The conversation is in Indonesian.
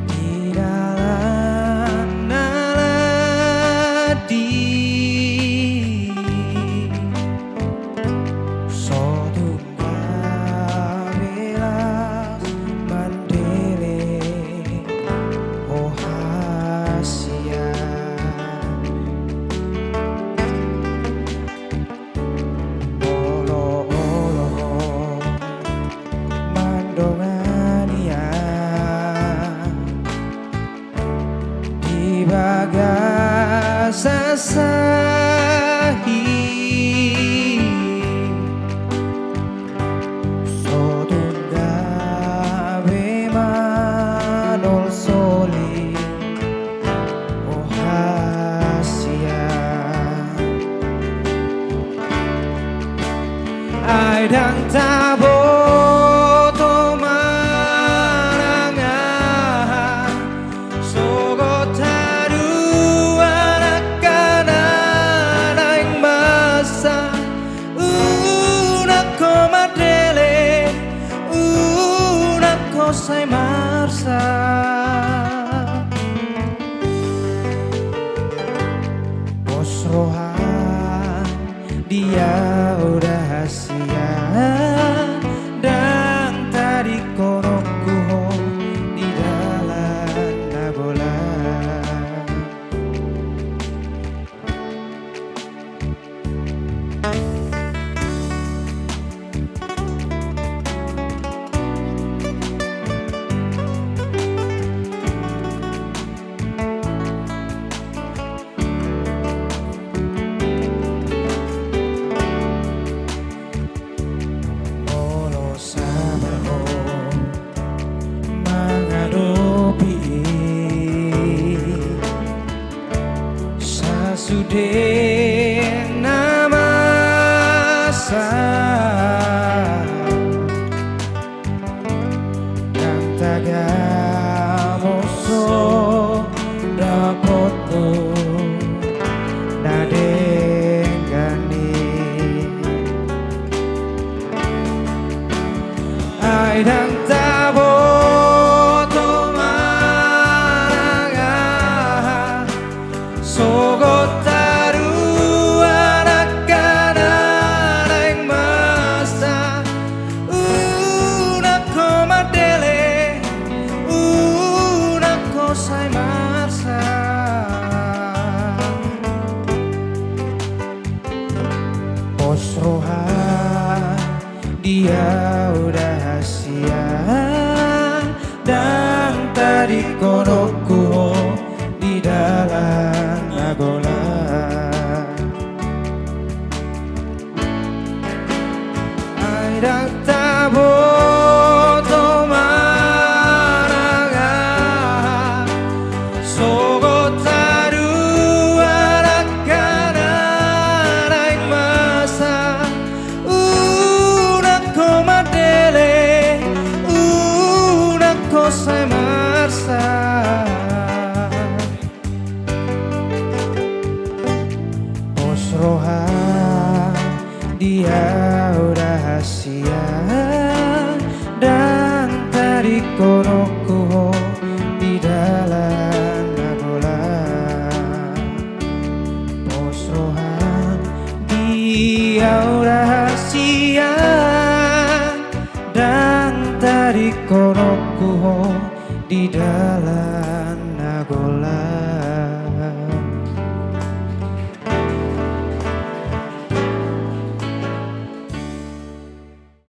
di dalam naladi sotunggal belas mandele oh hasia sasahi sotunda bemanol soli oh hasia ai đang tabo sai marsa bos rohan dia udah hasia dan tadi korokku di dalam nagola sudah nama dan tagamoso dapoto nadengani ai dan tabo sai marsa bos rohan dia udah hasia dan tadi konokku di dalam nagola ai dan tabo sai marsa bos rohan dia udah hasia dan tadi korokku di dalam nagola bos rohan dia udah hasia dan tadi korokku di dalam nagola.